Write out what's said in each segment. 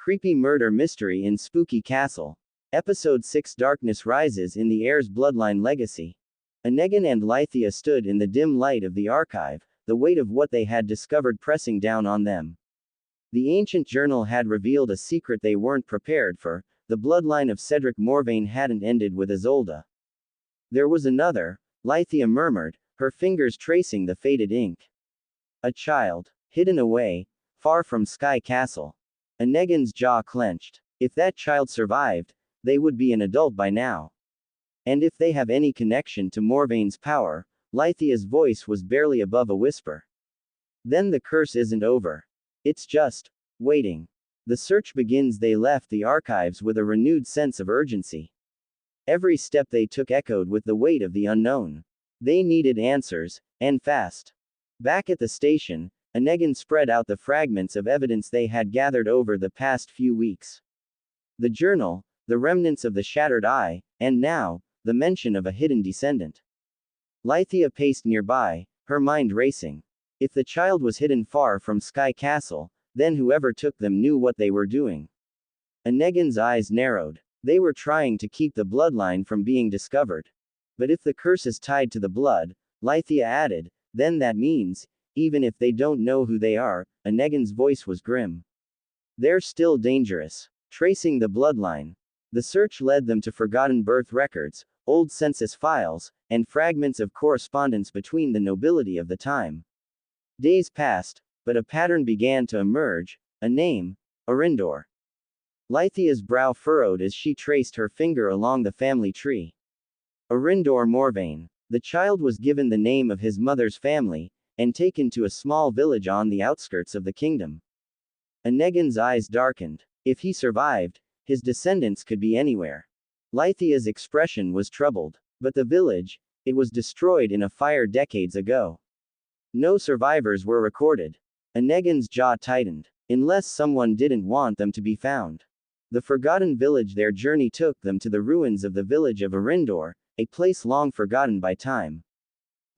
Creepy murder mystery in spooky castle. Episode 6 Darkness rises in the Heir's bloodline legacy. Anakin and Lythia stood in the dim light of the archive, the weight of what they had discovered pressing down on them. The ancient journal had revealed a secret they weren't prepared for. The bloodline of Cedric Morvayn hadn't ended with Isolde. There was another, Lythia murmured, her fingers tracing the faded ink. A child, hidden away, far from Sky Castle. Anakin's jaw clenched. If that child survived, they would be an adult by now. And if they have any connection to Morvayn's power, Lythia's voice was barely above a whisper. Then the curse isn't over. It's just waiting. The search begins. They left the archives with a renewed sense of urgency. Every step they took echoed with the weight of the unknown. They needed answers, and fast. Back at the station, Anakin spread out the fragments of evidence they had gathered over the past few weeks. The journal, the remnants of the shattered eye, and now, the mention of a hidden descendant. Lythia paced nearby, her mind racing. If the child was hidden far from Sky Castle, then whoever took them knew what they were doing. Anakin's eyes narrowed. They were trying to keep the bloodline from being discovered. But if the curse is tied to the blood, Lythia added, then that means, even if they don't know who they are, Anakin's voice was grim. They're still dangerous. Tracing the bloodline. The search led them to forgotten birth records, old census files, and fragments of correspondence between the nobility of the time. Days passed, but a pattern began to emerge, a name, Arindor. Lythia's brow furrowed as she traced her finger along the family tree. Arindor Morvayn. The child was given the name of his mother's family, and taken to a small village on the outskirts of the kingdom. Anakin's eyes darkened. If he survived, his descendants could be anywhere. Lythia's expression was troubled. But the village, it was destroyed in a fire decades ago. No survivors were recorded. Anakin's jaw tightened. Unless someone didn't want them to be found. The forgotten village. Their journey took them to the ruins of the village of Arindor, a place long forgotten by time.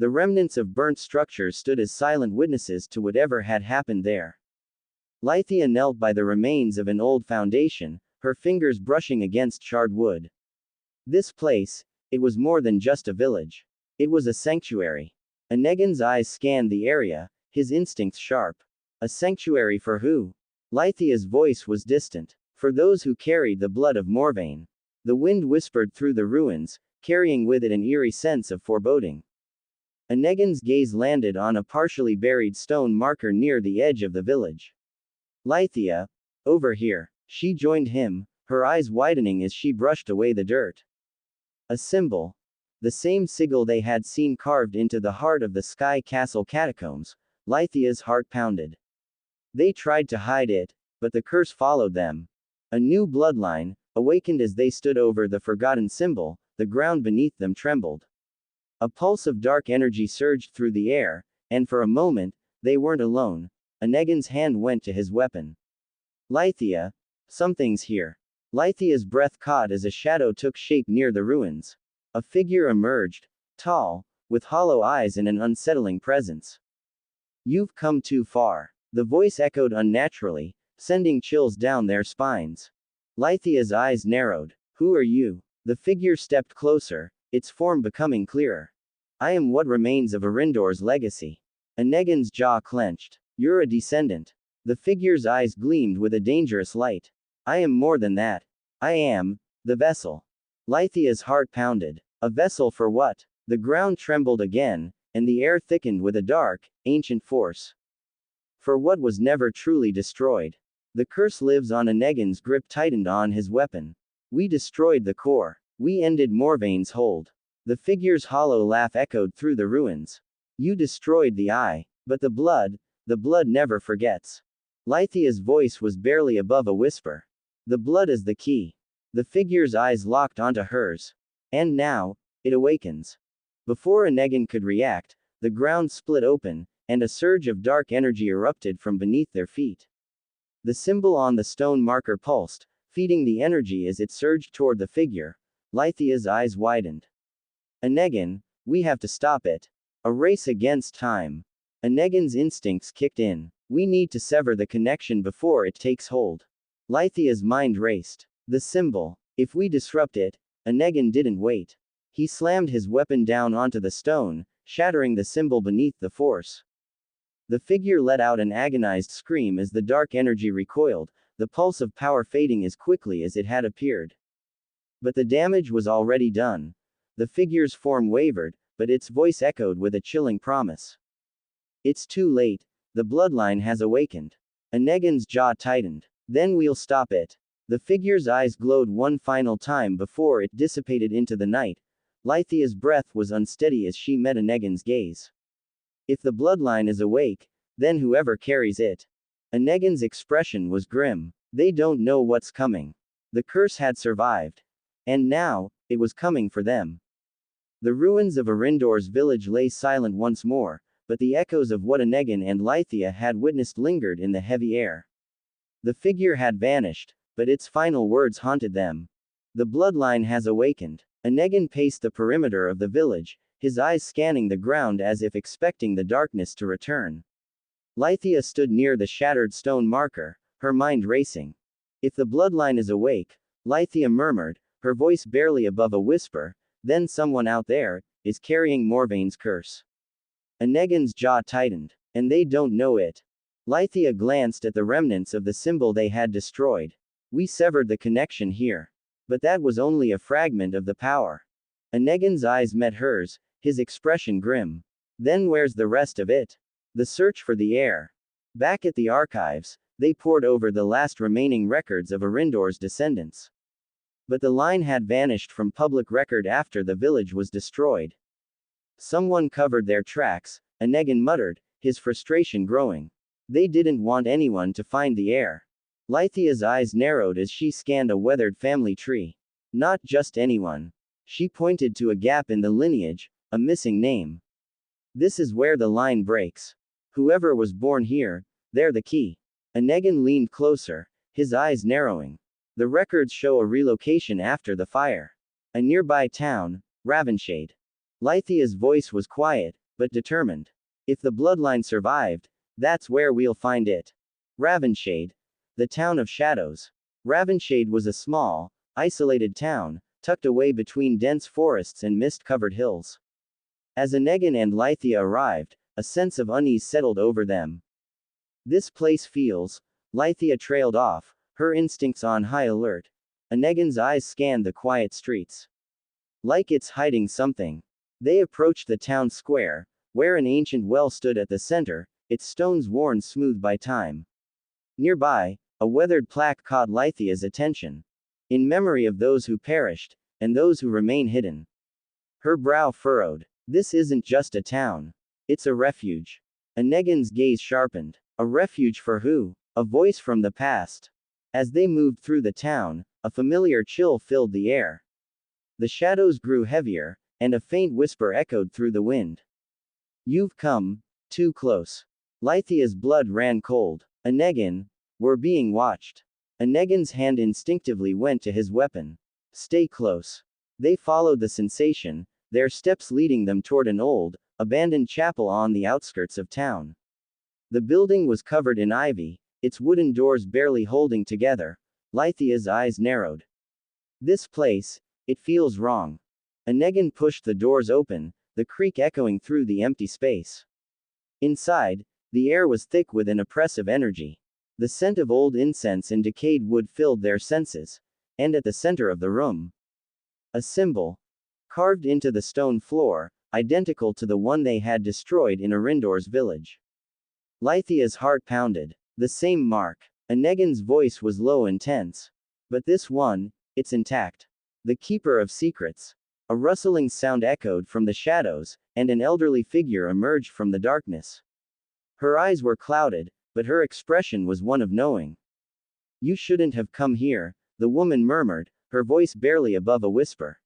The remnants of burnt structures stood as silent witnesses to whatever had happened there. Lythia knelt by the remains of an old foundation, her fingers brushing against charred wood. This place, it was more than just a village. It was a sanctuary. Anakin's eyes scanned the area, his instincts sharp. A sanctuary for who? Lythia's voice was distant. For those who carried the blood of Morvayn. The wind whispered through the ruins, carrying with it an eerie sense of foreboding. Anakin's gaze landed on a partially buried stone marker near the edge of the village. Lythia, over here. She joined him, her eyes widening as she brushed away the dirt. A symbol. The same sigil they had seen carved into the heart of the Sky Castle catacombs. Lythia's heart pounded. They tried to hide it, but the curse followed them. A new bloodline, awakened as they stood over the forgotten symbol, the ground beneath them trembled. A pulse of dark energy surged through the air, and for a moment, they weren't alone. Anakin's hand went to his weapon. Lythia, something's here. Lythia's breath caught as a shadow took shape near the ruins. A figure emerged, tall, with hollow eyes and an unsettling presence. You've come too far. The voice echoed unnaturally, sending chills down their spines. Lythia's eyes narrowed. Who are you? The figure stepped closer, its form becoming clearer. I am what remains of Arindor's legacy. Anakin's jaw clenched. You're a descendant. The figure's eyes gleamed with a dangerous light. I am more than that. I am the vessel. Lythia's heart pounded. A vessel for what? The ground trembled again, and the air thickened with a dark, ancient force. For what was never truly destroyed. The curse lives on. Anakin's grip tightened on his weapon. We destroyed the core. We ended Morvayn's hold. The figure's hollow laugh echoed through the ruins. You destroyed the eye. But the blood never forgets. Lythia's voice was barely above a whisper. The blood is the key. The figure's eyes locked onto hers. And now, it awakens. Before Anakin could react, the ground split open, and a surge of dark energy erupted from beneath their feet. The symbol on the stone marker pulsed, feeding the energy as it surged toward the figure. Lythia's eyes widened. Anakin, we have to stop it. A race against time. Anakin's instincts kicked in. We need to sever the connection before it takes hold. Lithia's mind raced. The symbol. If we disrupt it. Negan didn't wait. He slammed his weapon down onto the stone, shattering the symbol beneath the force. The figure let out an agonized scream as the dark energy recoiled, the pulse of power fading as quickly as it had appeared. But the damage was already done. The figure's form wavered, but its voice echoed with a chilling promise. It's too late. The bloodline has awakened. Negan's jaw tightened. Then we'll stop it. The figure's eyes glowed one final time before it dissipated into the night. Lithia's breath was unsteady as she met Negan's gaze. If the bloodline is awake, then whoever carries it. Negan's expression was grim. They don't know what's coming. The curse had survived. And now, it was coming for them. The ruins of Arindor's village lay silent once more, but the echoes of what Negan and Lithia had witnessed lingered in the heavy air. The figure had vanished, but its final words haunted them. The bloodline has awakened. Negan paced the perimeter of the village, his eyes scanning the ground as if expecting the darkness to return. Lithia stood near the shattered stone marker, her mind racing. If the bloodline is awake, Lithia murmured, her voice barely above a whisper, then someone out there is carrying Morvaine's curse. Negan's jaw tightened. And they don't know it. Lithia glanced at the remnants of the symbol they had destroyed. We severed the connection here. But that was only a fragment of the power. Negan's eyes met hers, his expression grim. Then where's the rest of it? The search for the heir. Back at the archives, they pored over the last remaining records of Arindor's descendants. But the line had vanished from public record after the village was destroyed. Someone covered their tracks, Negan muttered, his frustration growing. They didn't want anyone to find the heir. Lithia's eyes narrowed as she scanned a weathered family tree. Not just anyone. She pointed to a gap in the lineage, a missing name. This is where the line breaks. Whoever was born here, they're the key. Negan leaned closer, his eyes narrowing. The records show a relocation after the fire. A nearby town, Ravenshade. Lithia's voice was quiet, but determined. If the bloodline survived, that's where we'll find it. Ravenshade. The town of shadows. Ravenshade was a small, isolated town, tucked away between dense forests and mist-covered hills. As Negan and Lithia arrived, a sense of unease settled over them. This place feels. Lithia trailed off, her instincts on high alert. Negan's eyes scanned the quiet streets. Like it's hiding something. They approached the town square, where an ancient well stood at the center, its stones worn smooth by time. Nearby, a weathered plaque caught Lithia's attention. In memory of those who perished, and those who remain hidden. Her brow furrowed. This isn't just a town. It's a refuge. Negan's gaze sharpened. A refuge for who? A voice from the past. As they moved through the town, a familiar chill filled the air. The shadows grew heavier, and a faint whisper echoed through the wind. You've come too close. Lithia's blood ran cold. Negan, we're being watched. Negan's hand instinctively went to his weapon. Stay close. They followed the sensation, their steps leading them toward an old, abandoned chapel on the outskirts of town. The building was covered in ivy, its wooden doors barely holding together. Lithia's eyes narrowed. This place, it feels wrong. Negan pushed the doors open, the creak echoing through the empty space. Inside, the air was thick with an oppressive energy. The scent of old incense and decayed wood filled their senses. And at the center of the room, a symbol, carved into the stone floor, identical to the one they had destroyed in Arindor's village. Lithia's heart pounded. The same mark. Negan's voice was low and tense. But this one, it's intact. The keeper of secrets. A rustling sound echoed from the shadows, and an elderly figure emerged from the darkness. Her eyes were clouded, but her expression was one of knowing. You shouldn't have come here, the woman murmured, her voice barely above a whisper.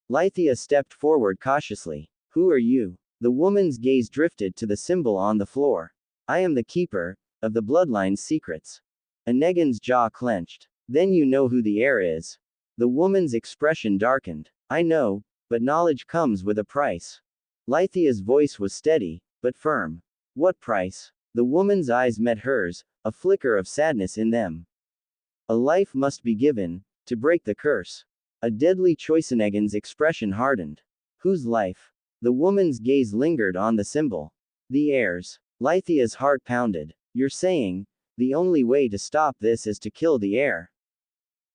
Lithia stepped forward cautiously. Who are you? The woman's gaze drifted to the symbol on the floor. I am the keeper of the bloodline's secrets. Negan's jaw clenched. Then you know who the heir is. The woman's expression darkened. I know, but knowledge comes with a price. Lithia's voice was steady, but firm. What price? The woman's eyes met hers, a flicker of sadness in them. A life must be given, to break the curse. A deadly choice. Negan's expression hardened. Whose life? The woman's gaze lingered on the symbol. The Heir's. Lithia's heart pounded. You're saying, the only way to stop this is to kill the Heir.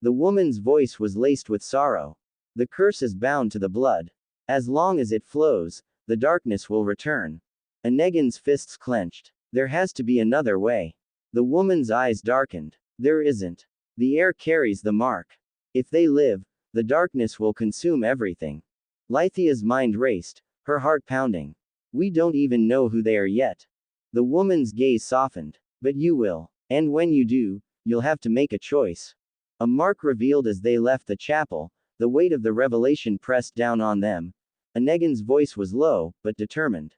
The woman's voice was laced with sorrow. The curse is bound to the blood. As long as it flows, the darkness will return. Negan's fists clenched. There has to be another way. The woman's eyes darkened. There isn't. The Heir carries the mark. If they live, the darkness will consume everything. Lithia's mind raced, her heart pounding. We don't even know who they are yet. The woman's gaze softened. But you will. And when you do, you'll have to make a choice. A mark revealed as they left the chapel, the weight of the revelation pressed down on them. Negan's voice was low, but determined.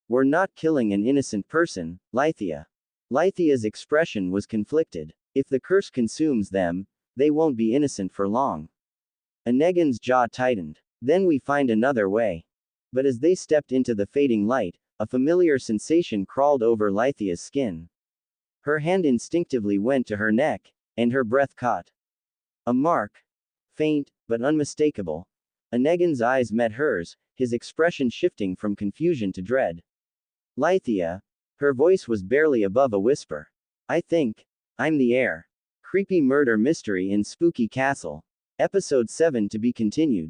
We're not killing an innocent person, Lithia. Lithia's expression was conflicted. If the curse consumes them, they won't be innocent for long. Negan's jaw tightened. Then we find another way. But as they stepped into the fading light, a familiar sensation crawled over Lithia's skin. Her hand instinctively went to her neck, and her breath caught. A mark. Faint, but unmistakable. Negan's eyes met hers, his expression shifting from confusion to dread. Lithia. Her voice was barely above a whisper. I think I'm the Heir. Creepy murder mystery in Spooky Castle. Episode 7 to be continued.